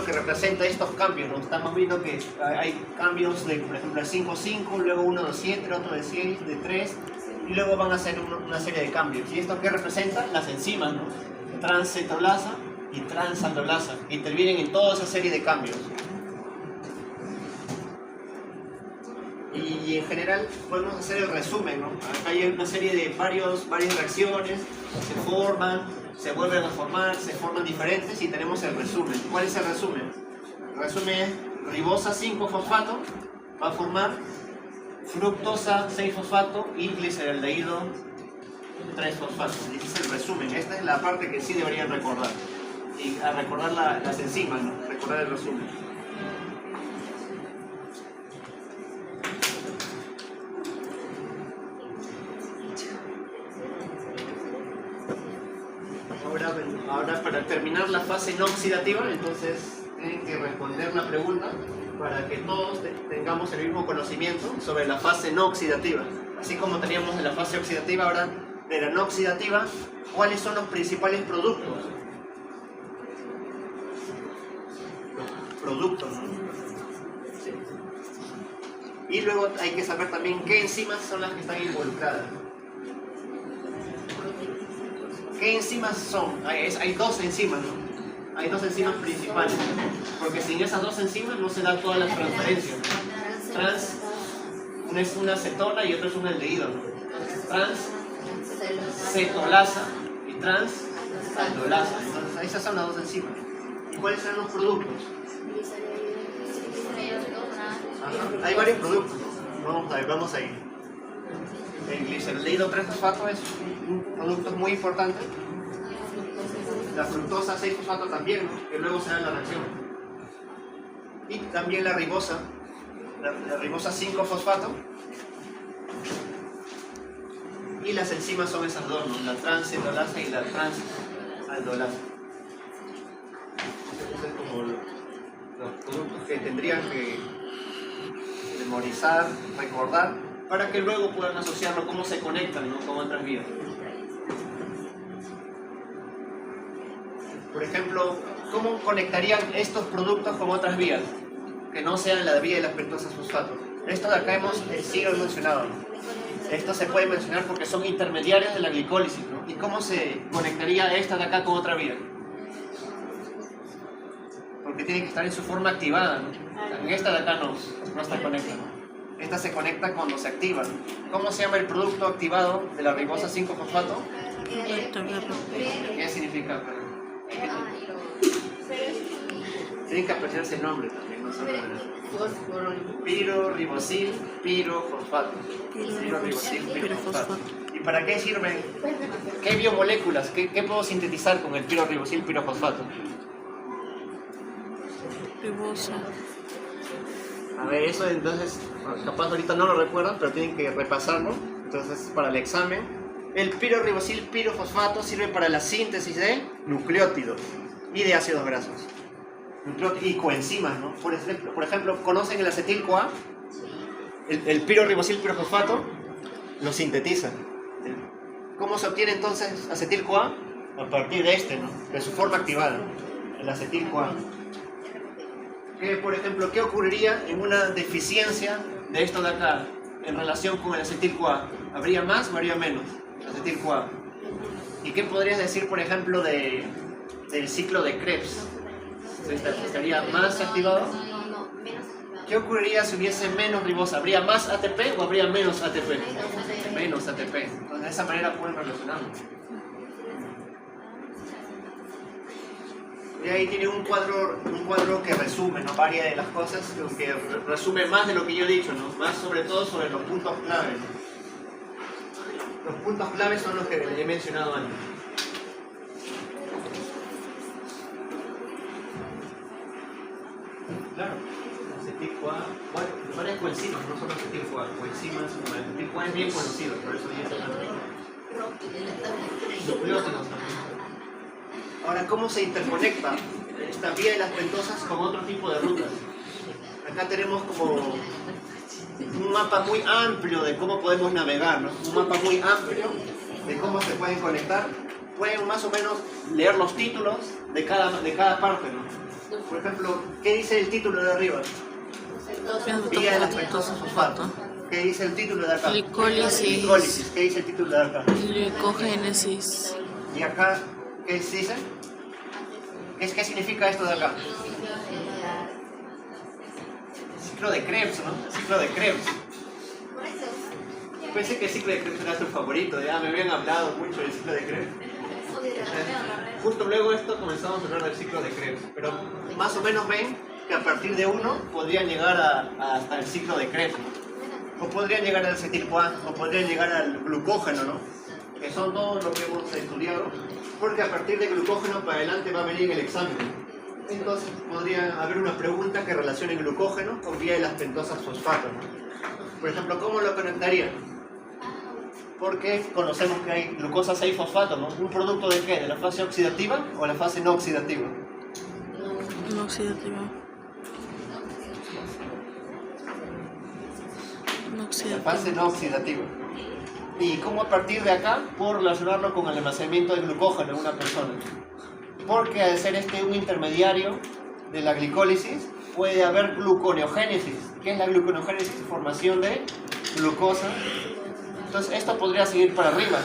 lo que representa estos cambios, ¿no? Estamos viendo que hay cambios de, por ejemplo, de 5,5, luego uno de 7, otro de 6, de 3, y luego van a hacer una serie de cambios. ¿Y esto qué representa? Las enzimas, ¿no? Transcetolasa y transaldolasa, que intervienen en toda esa serie de cambios. Y en general podemos hacer el resumen, ¿no? Acá hay una serie de varias reacciones, se forman, se vuelven a formar, se forman diferentes y tenemos el resumen. ¿Cuál es el resumen? El resumen es ribosa 5-fosfato, va a formar fructosa 6-fosfato y gliceraldehído 3-fosfato. Ese es el resumen, esta es la parte que sí deberían recordar. Y a recordar las enzimas, ¿no? Recordar el resumen. Ahora para terminar la fase no oxidativa, entonces tienen que responder la pregunta para que todos tengamos el mismo conocimiento sobre la fase no oxidativa. Así como teníamos de la fase oxidativa, ahora de la no oxidativa, ¿cuáles son los principales productos? Los productos, ¿no? Sí. Y luego hay que saber también qué enzimas son las que están involucradas. ¿Qué enzimas son? Hay dos enzimas, ¿no? Hay dos enzimas principales, porque sin esas dos enzimas no se da toda la transferencia. Una es una cetona y otra es un aldehído, ¿no? Transcetolasa y transaldolasa. Entonces esas son las dos enzimas. ¿Y cuáles son los productos? Ajá. Hay varios productos. Vamos a ir. El gliceraldehído 3-fosfato es un producto muy importante. La fructosa 6-fosfato también, ¿no? Que luego se da en la reacción. Y también la ribosa 5-fosfato. Y las enzimas son esas dos, ¿no? La transcetolasa y la transaldolasa. Estos son como los productos que tendrían que memorizar, recordar, para que luego puedan asociarlo, cómo se conectan, ¿no? Con otras vías. Por ejemplo, ¿cómo conectarían estos productos con otras vías que no sean la vía de las pentosas fosfatos? Esto de acá sí lo he mencionado, ¿no? Esto se puede mencionar porque son intermediarios de la glicólisis, ¿no? ¿Y cómo se conectaría esta de acá con otra vía? Porque tiene que estar en su forma activada, ¿no? En esta de acá no está conectada, ¿no? Esta se conecta cuando se activa. ¿Cómo se llama el producto activado de la ribosa 5-fosfato? ¿Qué significa? Tienen que apreciarse el nombre también, no solo piroribosil pirofosfato. Piroribosil pirofosfato. ¿Y para qué sirven? ¿Qué biomoléculas? ¿Qué puedo sintetizar con el piroribosil pirofosfato? Ribosa. A ver, eso entonces, capaz ahorita no lo recuerdan, pero tienen que repasarlo. Entonces, para el examen, el piroribosil pirofosfato sirve para la síntesis de nucleótidos y de ácidos grasos. Y coenzimas, ¿no? Por ejemplo, ¿conocen el acetil-CoA? El piroribosil pirofosfato lo sintetiza. ¿Cómo se obtiene entonces acetil-CoA? A partir de ¿no? De su forma activada, el acetil-CoA. Por ejemplo, ¿qué ocurriría en una deficiencia de esto de acá en relación con el acetil-CoA? ¿Habría más o habría menos acetil-CoA? ¿Y qué podrías decir, por ejemplo, del ciclo de Krebs? ¿Estaría más activado? ¿Qué ocurriría si hubiese menos ribosa? ¿Habría más ATP o habría menos ATP? Menos ATP. Entonces, de esa manera pueden relacionarlo. Y ahí tiene un cuadro que resume, ¿no? Varias de las cosas, que resume más de lo que yo he dicho, ¿no? Más sobre todo sobre los puntos claves. Los puntos claves son los que he mencionado antes. Claro, acetil-CoA, varias coenzimas, no solo acetil-CoA, coenzimas, el acetil-CoA es bien conocido, por eso ya está hablando. Nucleótidos también. Ahora, ¿cómo se interconecta esta vía de las pentosas con otro tipo de rutas? Acá tenemos como un mapa muy amplio de cómo podemos navegar, ¿no? Un mapa muy amplio de cómo se pueden conectar. Pueden más o menos leer los títulos de cada parte, ¿no? Por ejemplo, ¿qué dice el título de arriba? Vía de las pentosas fosfato. ¿Qué dice el título de acá? Glicólisis. Glicólisis. ¿Qué dice el título de acá? Glicogénesis. ¿Y acá qué dice? ¿Qué significa esto de acá? Ciclo de Krebs, ¿no? Ciclo de Krebs. Pensé que el ciclo de Krebs era tu favorito, ya me habían hablado mucho del ciclo de Krebs. Justo luego de esto comenzamos a hablar del ciclo de Krebs, pero más o menos ven que a partir de 1 podrían llegar hasta el ciclo de Krebs, ¿no? O podrían llegar al acetil-CoA, o podrían llegar al glucógeno, ¿no? Que son todo lo que hemos estudiado, porque a partir de glucógeno para adelante va a venir el examen. Entonces podría haber una pregunta que relacione glucógeno con vía de las pentosas fosfato, ¿no? Por ejemplo, ¿cómo lo conectarían? Porque conocemos que hay glucosa 6-fosfato, ¿no? ¿Un producto de qué? ¿De la fase oxidativa o la fase no oxidativa? No oxidativa. No La oxidativa. fase no oxidativa. ¿Y cómo a partir de acá puedo relacionarlo con el almacenamiento de glucógeno en una persona? Porque al ser un intermediario de la glicólisis, puede haber gluconeogénesis. ¿Qué es la gluconeogénesis? Formación de glucosa. Entonces esto podría seguir para arriba,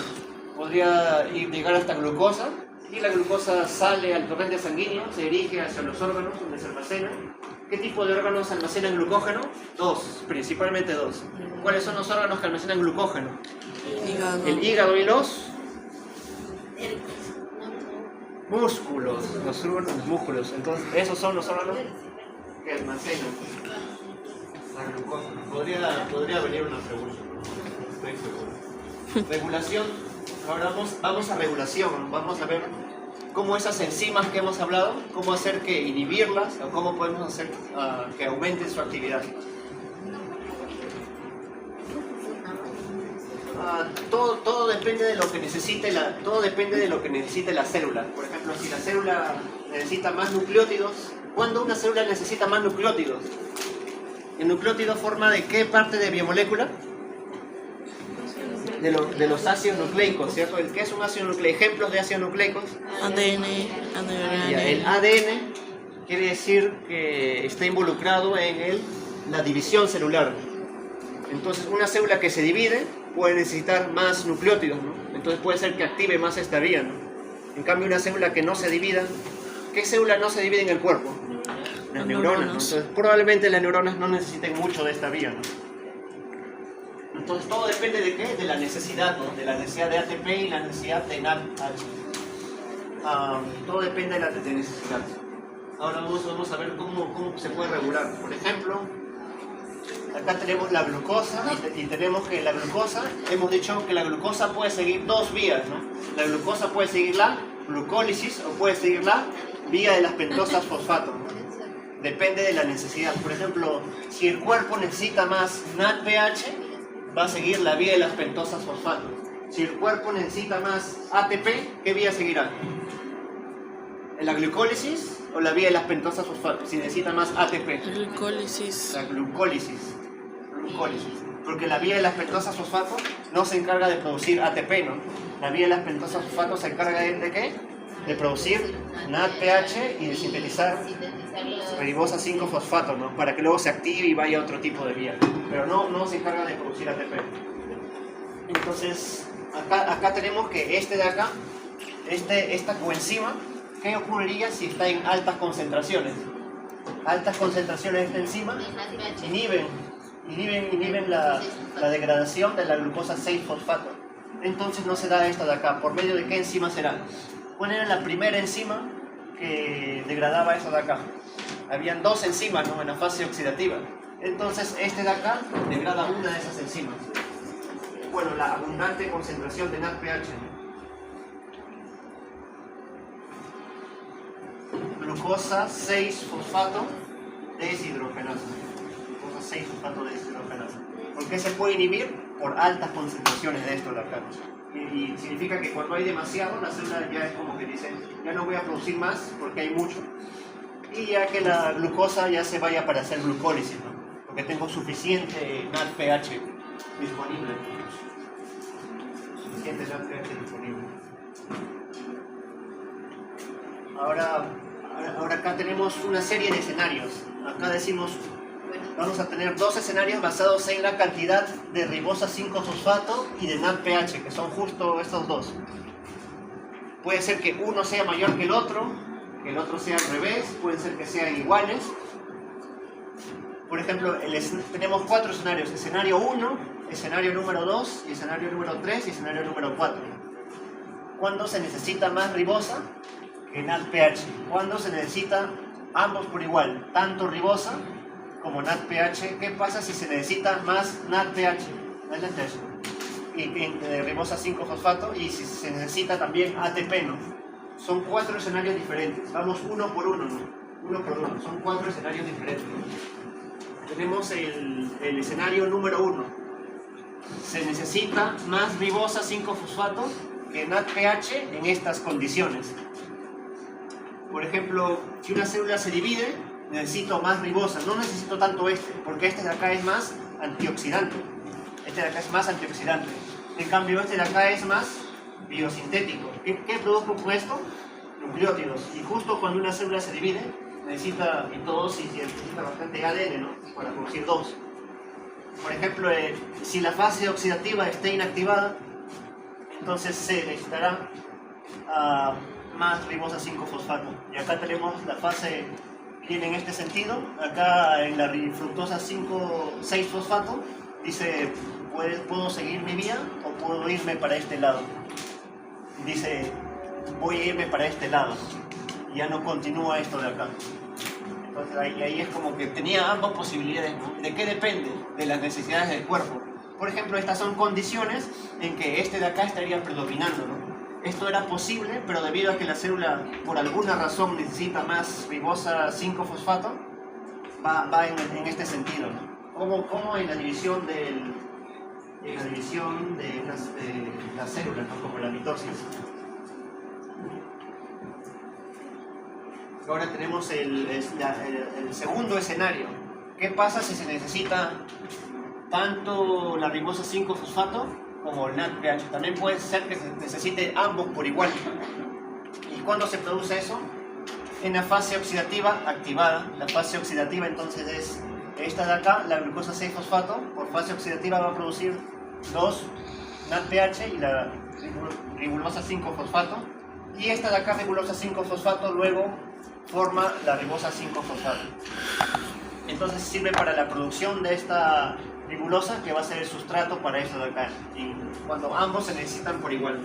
podría llegar hasta glucosa, y la glucosa sale al torrente sanguíneo, se dirige hacia los órganos donde se almacena. ¿Qué tipo de órganos almacenan glucógeno? Dos, principalmente dos. ¿Cuáles son los órganos que almacenan glucógeno? Hígado. El hígado y los músculos, los órganos músculos. Entonces esos son los órganos que almacenan la glucógeno. Podría venir una pregunta. Estoy seguro. Regulación. Ahora vamos a regulación. Vamos a ver cómo esas enzimas que hemos hablado, cómo hacer que inhibirlas o cómo podemos hacer que aumenten su actividad. Todo depende de lo que necesite la célula. Por ejemplo, si la célula necesita más nucleótidos, ¿cuándo una célula necesita más nucleótidos? ¿El nucleótido forma de qué parte de biomolécula? De los ácidos nucleicos, ¿cierto? ¿Qué es un ácido nucleico? Ejemplos de ácidos nucleicos. ADN. El ADN quiere decir que está involucrado en la división celular. Entonces, una célula que se divide puede necesitar más nucleótidos, ¿no? Entonces puede ser que active más esta vía, ¿no? En cambio, una célula que no se divida, ¿qué célula no se divide en el cuerpo? Las neuronas, ¿no? Entonces, probablemente las neuronas no necesiten mucho de esta vía, ¿no? Entonces, todo depende de qué? De la necesidad, ¿no? De la necesidad de ATP y la necesidad de NADH. Todo depende de la necesidad. Ahora vamos a ver cómo se puede regular. Por ejemplo, acá tenemos la glucosa y tenemos que la glucosa, hemos dicho que la glucosa puede seguir dos vías, ¿no? La glucosa puede seguir la glucólisis o puede seguir la vía de las pentosas fosfato, ¿no? Depende de la necesidad. Por ejemplo, si el cuerpo necesita más NADPH, va a seguir la vía de las pentosas fosfato. Si el cuerpo necesita más ATP, ¿qué vía seguirá? ¿La glucólisis o la vía de las pentosas fosfato? Si necesita más ATP. Glicólisis. La glucólisis. Porque la vía de las pentosas fosfato no se encarga de producir ATP, ¿no? La vía de las pentosas fosfato se encarga de qué? De producir NADPH y de sintetizar ribosa 5-fosfato, ¿no? Para que luego se active y vaya a otro tipo de vía. Pero no se encarga de producir ATP. Entonces, acá tenemos que de acá, esta coenzima, ¿qué ocurriría si está en altas concentraciones? Altas concentraciones de esta enzima inhiben la degradación de la glucosa 6-fosfato. Entonces no se da esta de acá. ¿Por medio de qué enzima será? ¿Cuál era la primera enzima que degradaba eso de acá? Habían dos enzimas, ¿no? En la fase oxidativa. Entonces de acá degrada una de esas enzimas. Bueno, la abundante concentración de NADPH. Glucosa 6-fosfato deshidrogenasa. Glucosa 6-fosfato deshidrogenasa. ¿Por qué se puede inhibir? Por altas concentraciones de esto de acá. Y significa que cuando hay demasiado, la célula ya es como que dice, ya no voy a producir más porque hay mucho. Y ya que la glucosa ya se vaya para hacer glucólisis, ¿no? Porque tengo suficiente NADPH disponible. Suficiente NADPH disponible. Ahora Ahora acá tenemos una serie de escenarios. Acá decimos, vamos a tener dos escenarios basados en la cantidad de ribosa 5-fosfato y de NADPH, que son justo estos dos. Puede ser que uno sea mayor que el otro sea al revés, puede ser que sean iguales. Por ejemplo, tenemos 4 escenarios: escenario 1, escenario número 2, y escenario número 3 y escenario número 4. ¿Cuándo se necesita más ribosa que NADPH? ¿Cuándo se necesita ambos por igual, tanto ribosa como NADPH? ¿Qué pasa si se necesita más NADPH y ribosa 5-fosfato, y si se necesita también ATP, ¿no? Son 4 escenarios diferentes. Vamos uno por uno, ¿no? Uno por uno. Son 4 escenarios diferentes. Tenemos el escenario número 1. Se necesita más ribosa 5-fosfato que NADPH en estas condiciones. Por ejemplo, si una célula se divide, necesito más ribosa. No necesito tanto porque este de acá es más antioxidante. Este de acá es más antioxidante. En cambio, este de acá es más biosintético. ¿Qué produjo con esto? Nucleótidos. Y justo cuando una célula se divide, necesita mitosis y necesita bastante ADN, ¿no? Para producir dos. Por ejemplo, si la fase oxidativa está inactivada, entonces se necesitará más ribosa 5-fosfato. Y acá tenemos la fase que viene en este sentido. Acá en la fructosa 6-fosfato dice, ¿puedo seguir mi vía o puedo irme para este lado? Dice, voy a irme para este lado. Y ya no continúa esto de acá. Entonces ahí es como que tenía ambas posibilidades, ¿no? ¿De qué depende? De las necesidades del cuerpo. Por ejemplo, estas son condiciones en que este de acá estaría predominando, ¿no? Esto era posible, pero debido a que la célula por alguna razón necesita más ribosa 5-fosfato, va en este sentido, ¿no? Como en la división de las células, ¿no? Como la mitosis. Ahora tenemos el segundo escenario. ¿Qué pasa si se necesita tanto la ribosa 5-fosfato como el NADPH? También puede ser que se necesite ambos por igual. ¿Y cuándo se produce eso? En la fase oxidativa activada. La fase oxidativa entonces es esta de acá, la glucosa 6-fosfato. Por fase oxidativa va a producir 2 NADPH y la ribulosa 5-fosfato. Y esta de acá, ribulosa 5-fosfato, luego forma la ribosa 5-fosfato. Entonces sirve para la producción de esta ribulosa, que va a ser el sustrato para esto de acá, y cuando ambos se necesitan por igual.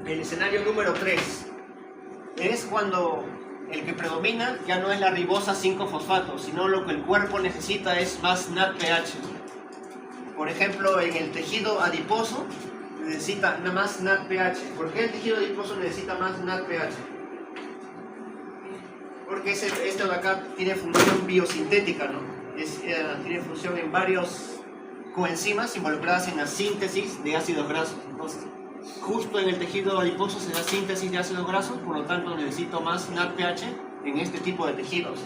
El escenario número 3 es cuando el que predomina ya no es la ribosa 5-fosfato, sino lo que el cuerpo necesita es más NADPH. Por ejemplo, en el tejido adiposo necesita más NADPH. ¿Por qué el tejido adiposo necesita más NADPH? Porque esto de acá tiene función biosintética, ¿no? Tiene función en varios coenzimas involucradas en la síntesis de ácidos grasos. Entonces, justo en el tejido adiposo se da síntesis de ácidos grasos, por lo tanto necesito más NADPH en este tipo de tejidos.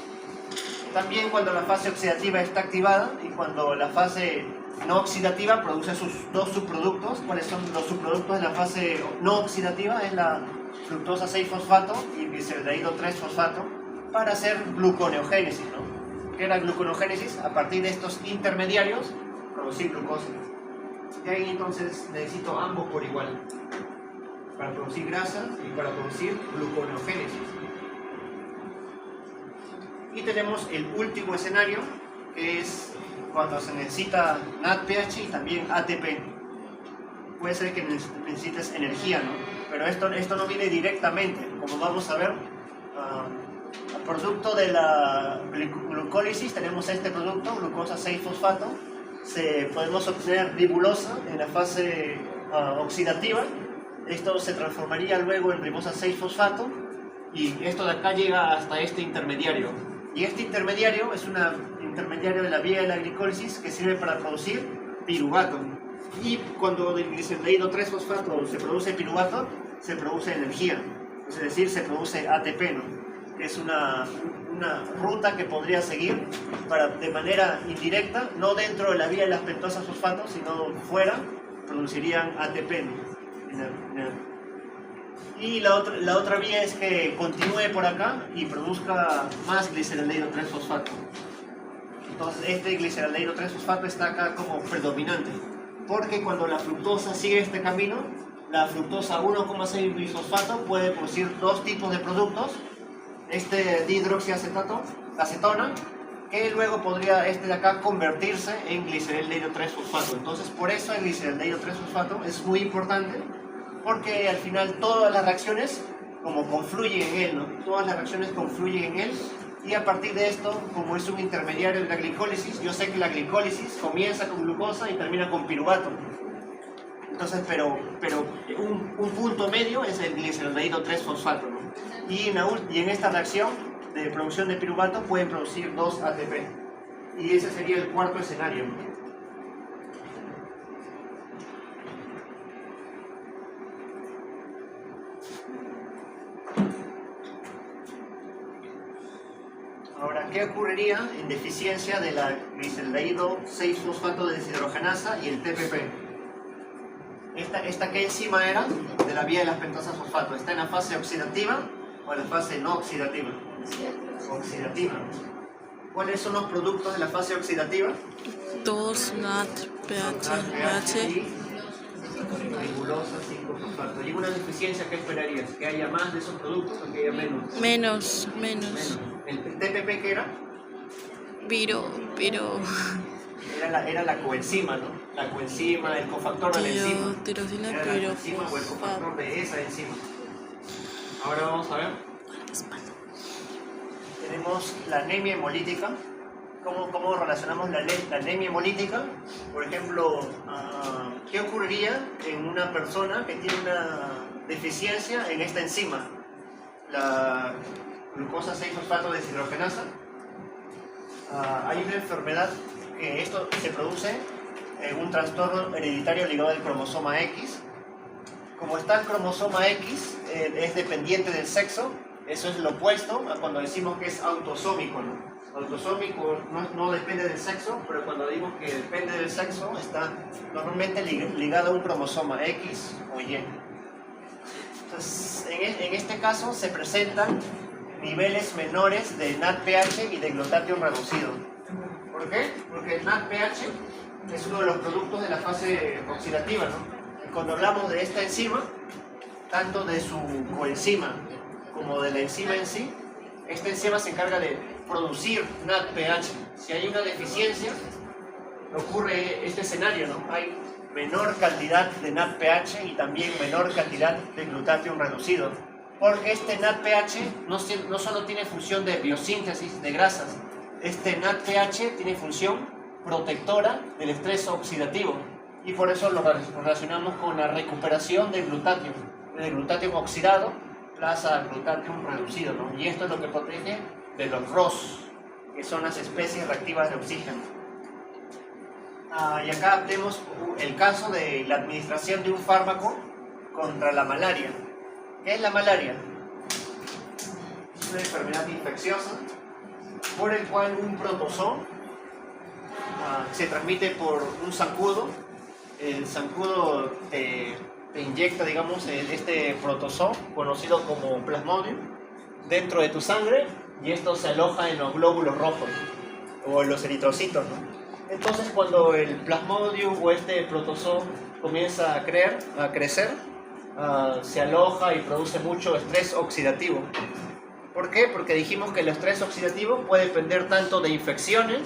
También cuando la fase oxidativa está activada y cuando la fase no oxidativa produce sus dos subproductos. ¿Cuáles son los subproductos de la fase no oxidativa? Es la fructosa 6-fosfato y gliceraldehído 3-fosfato para hacer gluconeogénesis, ¿no? ¿Qué era gluconeogénesis? A partir de estos intermediarios producir glucosa. Y ahí entonces necesito ambos por igual, para producir grasa y para producir gluconeogénesis. Y tenemos el último escenario, que es cuando se necesita NADPH y también ATP. Puede ser que necesites energía, ¿no? Pero esto no viene directamente. Como vamos a ver, el producto de la glucólisis, tenemos este producto, glucosa 6-fosfato. Podemos obtener ribulosa en la fase oxidativa. Esto se transformaría luego en ribosa 6-fosfato y esto de acá llega hasta este intermediario. Y este intermediario es un intermediario de la vía de la glicólisis que sirve para producir piruvato. Y cuando del gliceraldehído 3-fosfato se produce piruvato, se produce energía. Es decir, se produce ATP, ¿no? Es una ruta que podría seguir para, de manera indirecta, no dentro de la vía de las pentosas fosfatos, sino fuera, producirían ATP, ¿no? Y la otra vía es que continúe por acá y produzca más gliceraldehído 3-fosfato. Entonces este gliceraldehído 3-fosfato está acá como predominante, porque cuando la fructosa sigue este camino, la fructosa 1,6 bisfosfato puede producir dos tipos de productos, este dihidroxiacetona, que luego podría este de acá convertirse en gliceraldehído 3-fosfato. Entonces por eso el gliceraldehído 3-fosfato es muy importante, porque al final todas las reacciones como confluyen en él, ¿no? Todas las reacciones confluyen en él, y a partir de esto, como es un intermediario de la glicólisis, yo sé que la glicólisis comienza con glucosa y termina con piruvato. Entonces, pero un punto medio es el gliceraldehído 3-fosfato, ¿no? Y en esta reacción de producción de piruvato pueden producir 2 ATP. Y ese sería el cuarto escenario, ¿no? Ahora, ¿qué ocurriría en deficiencia de la gliceraldehído 6-fosfato de deshidrogenasa y el TPP? ¿Esta qué enzima era? De la vía de las pentosas fosfato. ¿Está en la fase oxidativa o en la fase no oxidativa? Oxidativa. ¿Cuáles son los productos de la fase oxidativa? 2 NAD, pH, y ribulosa 5-fosfato. ¿Y una deficiencia qué esperarías? ¿Que haya más de esos productos o que haya menos? menos. ¿El TPP qué era? Piro. Era la coenzima, ¿no? La coenzima, el cofactor de la enzima. Tirosina, Era la coenzima o el cofactor de esa enzima. Ahora vamos a ver. Tenemos la anemia hemolítica. ¿Cómo relacionamos la anemia hemolítica? Por ejemplo, ¿qué ocurriría en una persona que tiene una deficiencia en esta enzima? La glucosa 6-fosfato deshidrogenasa. Hay una enfermedad que esto se produce en un trastorno hereditario ligado al cromosoma X. Como está el cromosoma X, es dependiente del sexo. Eso es lo opuesto a cuando decimos que es autosómico, ¿no? Autosómico no depende del sexo, pero cuando digo que depende del sexo, está normalmente ligado a un cromosoma X o Y. Entonces, en este caso se presentan niveles menores de NADPH y de glutatión reducido. ¿Por qué? Porque el NADPH es uno de los productos de la fase oxidativa, ¿no? Y cuando hablamos de esta enzima, tanto de su coenzima como de la enzima en sí, esta enzima se encarga de producir NADPH. Si hay una deficiencia, ocurre este escenario, ¿no? Hay menor cantidad de NADPH y también menor cantidad de glutatión reducido. Porque este NADPH no solo tiene función de biosíntesis de grasas, este NADPH tiene función protectora del estrés oxidativo. Y por eso lo relacionamos con la recuperación del glutatión oxidado plaza glutatión reducido, ¿no? Y esto es lo que protege de los ROS, que son las especies reactivas de oxígeno. Y acá tenemos el caso de la administración de un fármaco contra la malaria. ¿Qué es la malaria? Es una enfermedad infecciosa por el cual un protozoo se transmite por un zancudo. El zancudo te inyecta, digamos, este protozoo, conocido como plasmodium, dentro de tu sangre, y esto se aloja en los glóbulos rojos o en los eritrocitos, ¿no? Entonces, cuando el plasmodium o este protozoo comienza a crecer, se aloja y produce mucho estrés oxidativo. ¿Por qué? Porque dijimos que el estrés oxidativo puede depender tanto de infecciones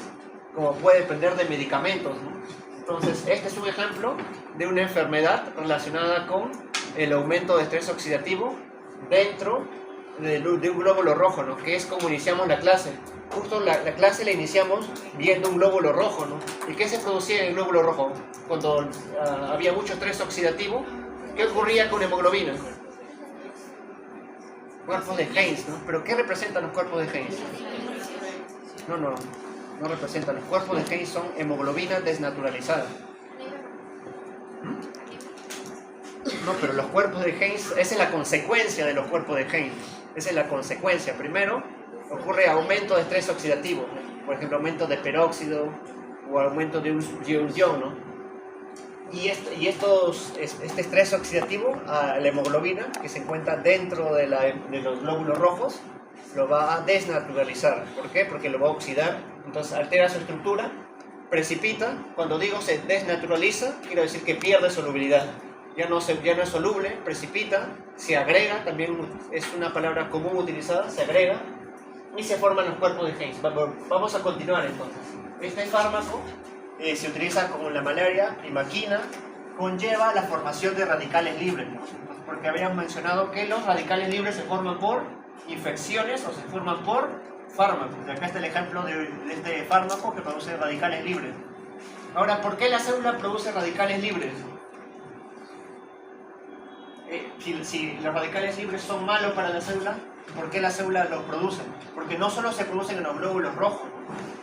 como puede depender de medicamentos, ¿no? Entonces, este es un ejemplo de una enfermedad relacionada con el aumento de estrés oxidativo dentro de un glóbulo rojo, ¿no? Que es como iniciamos la clase. Justo la clase la iniciamos viendo un glóbulo rojo, ¿no? ¿Y qué se producía en el glóbulo rojo? Cuando había mucho estrés oxidativo, ¿qué ocurría con hemoglobina? Cuerpos de Heinz, ¿no? ¿Pero qué representan los cuerpos de Heinz? No representan. Los cuerpos de Heinz son hemoglobina desnaturalizada. No, pero los cuerpos de Heinz, esa es la consecuencia de los cuerpos de Heinz. Esa es la consecuencia. Primero, ocurre aumento de estrés oxidativo. Por ejemplo, aumento de peróxido o aumento de un ion, ¿no? Y este estrés oxidativo a la hemoglobina, que se encuentra dentro de los glóbulos rojos, lo va a desnaturalizar. ¿Por qué? Porque lo va a oxidar, entonces altera su estructura, precipita. Cuando digo se desnaturaliza, quiero decir que pierde solubilidad. Ya no es soluble, precipita, se agrega, también es una palabra común utilizada, se agrega, y se forman los cuerpos de Heinz. Vamos a continuar entonces. Este fármaco se utiliza como la malaria primaquina, conlleva la formación de radicales libres, ¿no? Porque habíamos mencionado que los radicales libres se forman por infecciones o se forman por fármacos. Y acá está el ejemplo de este fármaco que produce radicales libres. Ahora, ¿por qué la célula produce radicales libres? Si los radicales libres son malos para la célula, ¿por qué la célula los produce? Porque no solo se producen en los glóbulos rojos,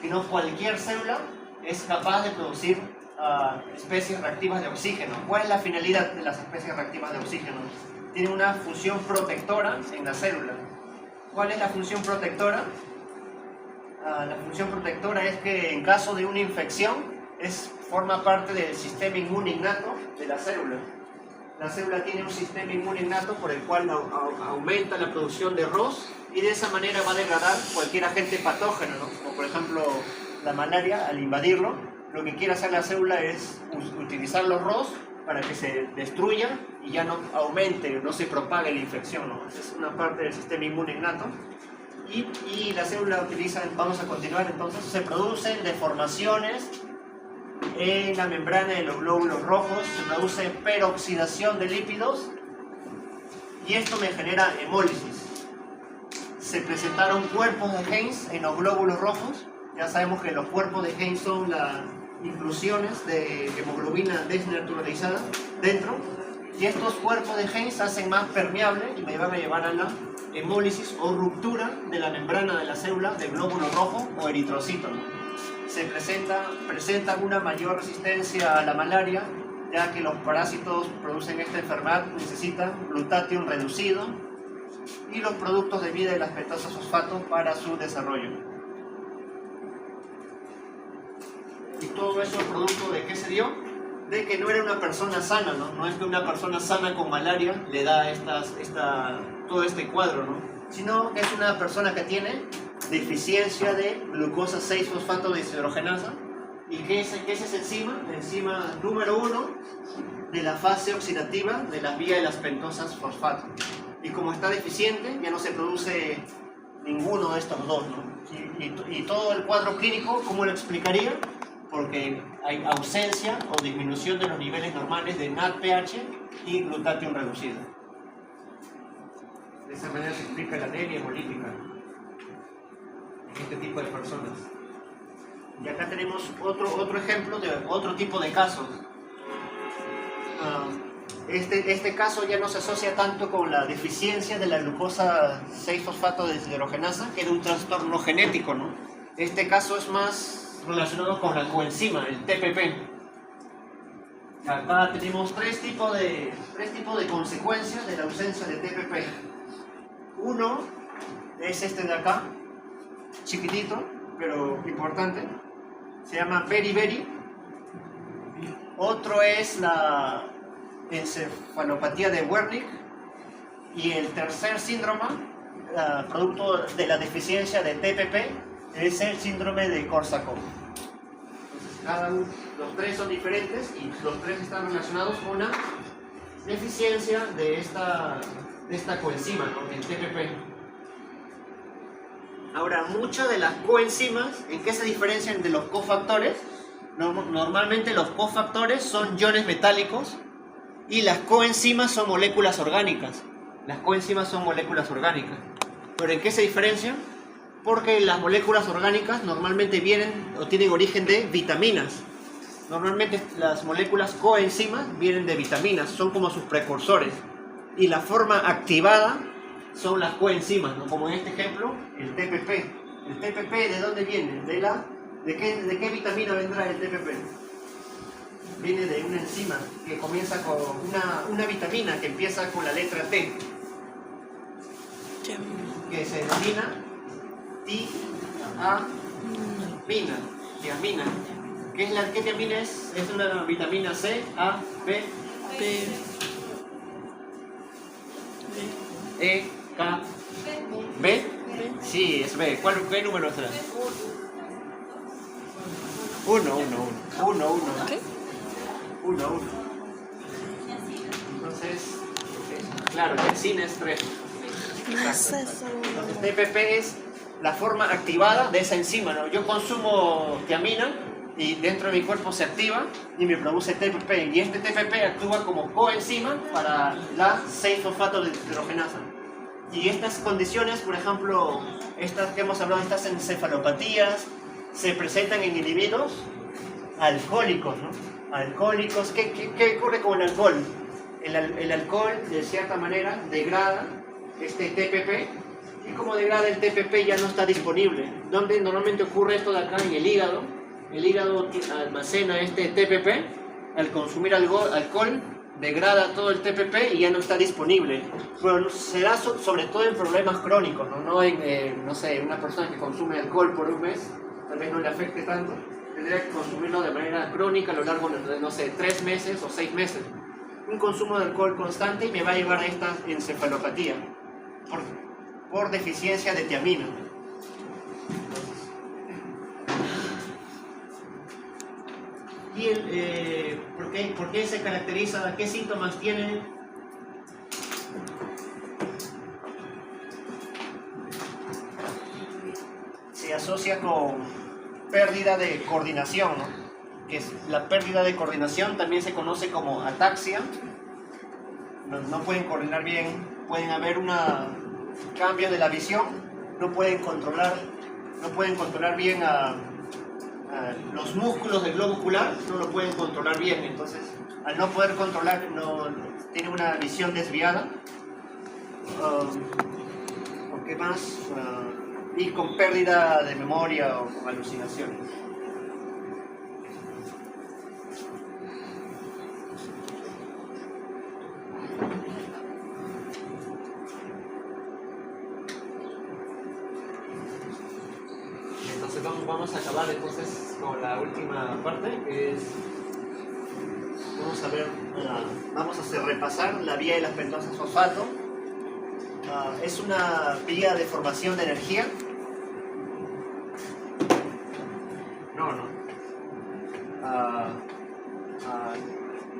sino cualquier célula es capaz de producir especies reactivas de oxígeno. ¿Cuál es la finalidad de las especies reactivas de oxígeno? Tienen una función protectora en la célula. ¿Cuál es la función protectora? La función protectora es que en caso de una infección forma parte del sistema inmune innato de la célula. La célula tiene un sistema inmune innato por el cual aumenta la producción de ROS y de esa manera va a degradar cualquier agente patógeno, ¿no? Como por ejemplo la malaria. Al invadirlo, lo que quiere hacer la célula es utilizar los ROS para que se destruya y ya no aumente, no se propague la infección, ¿no? Es una parte del sistema inmune innato. Y la célula utiliza, vamos a continuar entonces, se producen deformaciones en la membrana de los glóbulos rojos, se produce peroxidación de lípidos y esto me genera hemólisis. Se presentaron cuerpos de Heinz en los glóbulos rojos. Ya sabemos que los cuerpos de Heinz son las inclusiones de hemoglobina desnaturalizada dentro, y estos cuerpos de Heinz se hacen más permeables y me van a llevar a la hemólisis o ruptura de la membrana de la célula del glóbulo rojo o eritrocito, ¿no? Se presenta una mayor resistencia a la malaria, ya que los parásitos producen esta enfermedad necesitan glutatión reducido y los productos de vida de las petosas fosfato para su desarrollo. Y todo eso producto de qué se dio, de que no era una persona sana, ¿no? No es que una persona sana con malaria le da todo este cuadro, ¿no? Sino que es una persona que tiene deficiencia de glucosa 6-fosfato deshidrogenasa. ¿Y qué es esa enzima? La enzima número 1 de la fase oxidativa de la vía de las pentosas fosfato. Y como está deficiente, ya no se produce ninguno de estos dos, ¿no? Y todo el cuadro clínico, ¿cómo lo explicaría? Porque hay ausencia o disminución de los niveles normales de NADPH y glutatión reducido. De esa manera se explica la anemia hemolítica en este tipo de personas. Y acá tenemos otro ejemplo de otro tipo de casos. Este caso ya no se asocia tanto con la deficiencia de la glucosa 6-fosfato deshidrogenasa, que es un trastorno genético, ¿no? Este caso es más relacionado con la coenzima, el TPP. Acá tenemos tres tipos de consecuencias de la ausencia de TPP. Uno es este de acá, chiquitito, pero importante. Se llama beriberi. Otro es la encefalopatía de Wernicke. Y el tercer síndrome, producto de la deficiencia de TPP, es el síndrome de Korsakoff. Entonces, los tres son diferentes y los tres están relacionados con una deficiencia de esta coenzima, ¿no? El TPP. Ahora, muchas de las coenzimas, ¿en qué se diferencian de los cofactores? Normalmente los cofactores son iones metálicos y las coenzimas son moléculas orgánicas. Las coenzimas son moléculas orgánicas. ¿Pero en qué se diferencian? Porque las moléculas orgánicas normalmente vienen o tienen origen de vitaminas. Normalmente las moléculas coenzimas vienen de vitaminas, son como sus precursores. Y la forma activada son las coenzimas, ¿no? Como en este ejemplo, el TPP. ¿El TPP de dónde viene? ¿De qué vitamina vendrá el TPP? Viene de una enzima que comienza con una vitamina que empieza con la letra T, que se denomina tiamina. ¿Qué tiamina es? Es una vitamina C, A, B, B, E, K, B. Sí, es B. ¿Qué número será? 1. ¿qué? 1. Entonces, claro, el cine es 3. No es eso. Entonces, TPP es la forma activada de esa enzima, ¿no? Yo consumo tiamina y dentro de mi cuerpo se activa y me produce TPP. Y este TPP actúa como coenzima para la 6-fosfato deshidrogenasa. Y estas condiciones, por ejemplo, estas que hemos hablado, estas encefalopatías, se presentan en individuos alcohólicos, ¿no? Alcohólicos, ¿qué ocurre con el alcohol? El alcohol, de cierta manera, degrada este TPP, y como degrada el TPP ya no está disponible. ¿Dónde normalmente ocurre esto de acá? En el hígado. El hígado almacena este TPP, al consumir alcohol, degrada todo el TPP y ya no está disponible. Pero se da sobre todo en problemas crónicos, no en, no sé, una persona que consume alcohol por un mes, tal vez no le afecte tanto, tendría que consumirlo de manera crónica a lo largo de, no sé, 3 meses o 6 meses. Un consumo de alcohol constante y me va a llevar a esta encefalopatía por deficiencia de tiamina. ¿Y por qué se caracteriza? ¿Qué síntomas tiene? Se asocia con pérdida de coordinación, ¿no? Que es la pérdida de coordinación, también se conoce como ataxia. No pueden coordinar bien, pueden haber un cambio de la visión, no pueden controlar bien los músculos del globo ocular, no lo pueden controlar bien. Entonces, al no poder controlar, tiene una visión desviada. ¿Qué más? Y con pérdida de memoria o con alucinaciones. Entonces vamos a acabar entonces con la última parte, que es vamos a repasar la vía de las pentosas fosfato. Es una vía de formación de energía.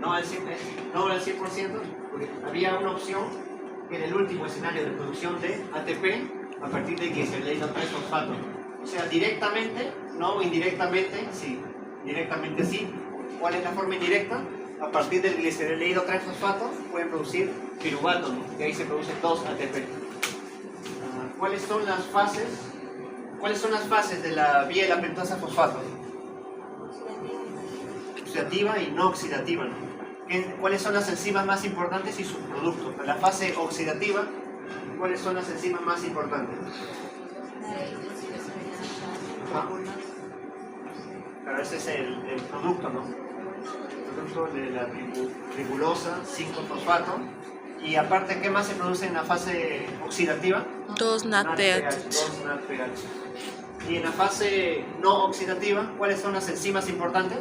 No al 100%, porque había una opción que en el último escenario de producción de ATP a partir de gliceraldehído 3-fosfato. O sea, directamente, no indirectamente, sí. Directamente sí. ¿Cuál es la forma indirecta? A partir del gliceraldehído 3-fosfato pueden producir piruvato, ¿no? Que ahí se produce 2 ATP. ¿Cuáles son las fases de la vía de la pentosa fosfato? Oxidativa y no oxidativa, ¿no? ¿Cuáles son las enzimas más importantes y sus productos? En la fase oxidativa, ¿cuáles son las enzimas más importantes? Claro, ese es el producto, ¿no? El producto de la ribulosa, 5-fosfato. Y aparte, ¿qué más se produce en la fase oxidativa? 2 NADPH. 2 NADPH. Y en la fase no oxidativa, ¿cuáles son las enzimas importantes?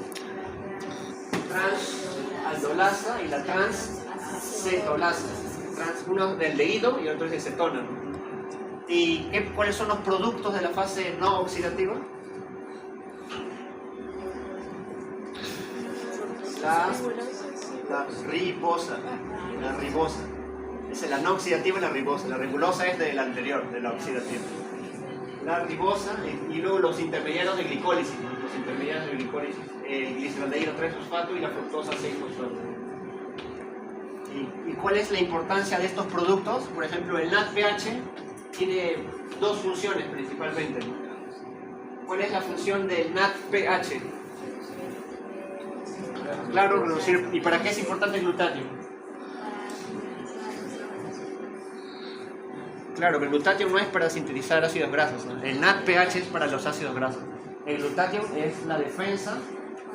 Transaldolasa y la transcetolasa. Uno del aldehído y otro es de cetona, ¿no? ¿Y cuáles son los productos de la fase no oxidativa? La ribosa. Es la no oxidativa y la ribosa. La ribulosa es de la anterior, de la oxidativa. La ribosa y luego los intermediarios de glicólisis, ¿no? Los intermediarios de glicólisis, el gliceraldehído 3-fosfato y la fructosa 6-fosfato. ¿Y cuál es la importancia de estos productos? Por ejemplo, el NADPH tiene 2 funciones principalmente, ¿no? ¿Cuál es la función del NADPH? Claro, reducir. ¿Y para qué es importante el glutatión? Claro, que el glutatión no es para sintetizar ácidos grasos, ¿no? El NADPH es para los ácidos grasos. El glutatión es la defensa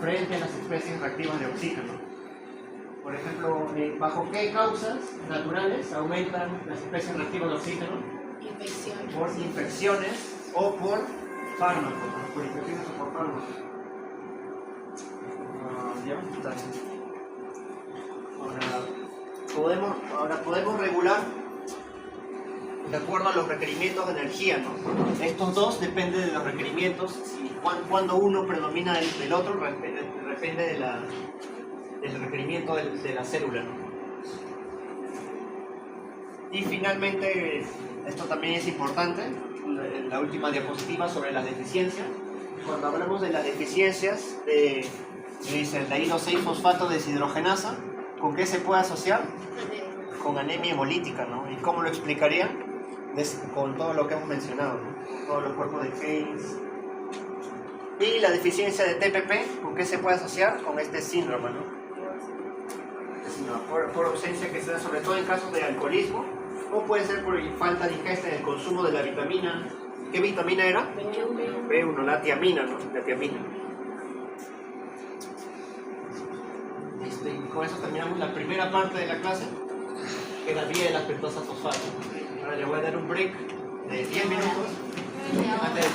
frente a las especies reactivas de oxígeno. Por ejemplo, ¿bajo qué causas naturales aumentan las especies reactivas de oxígeno? Por infecciones o por fármacos, por infecciones o por fármacos. ¿Ya? Ahora podemos regular de acuerdo a los requerimientos de energía, ¿no? Estos dos dependen de los requerimientos, y cuando uno predomina del otro depende del requerimiento de la célula, ¿no? Y finalmente, esto también es importante, la última diapositiva sobre las deficiencias. Cuando hablamos de las deficiencias dice el de 6-fosfato deshidrogenasa, ¿con qué se puede asociar? Con anemia hemolítica, ¿no? ¿Y cómo lo explicaría? Con todo lo que hemos mencionado, ¿no? Con todos los cuerpos de Keynes. Y la deficiencia de TPP, ¿con qué se puede asociar? Con este síndrome, ¿no? Por ausencia que se da sobre todo en casos de alcoholismo, o puede ser por falta de ingesta en el consumo de la vitamina. ¿Qué vitamina era? B1, la tiamina, ¿no? La tiamina. Con eso terminamos la primera parte de la clase, que es la vía de la pentosa fosfato. Ahora le voy a dar un break de 10 minutos antes de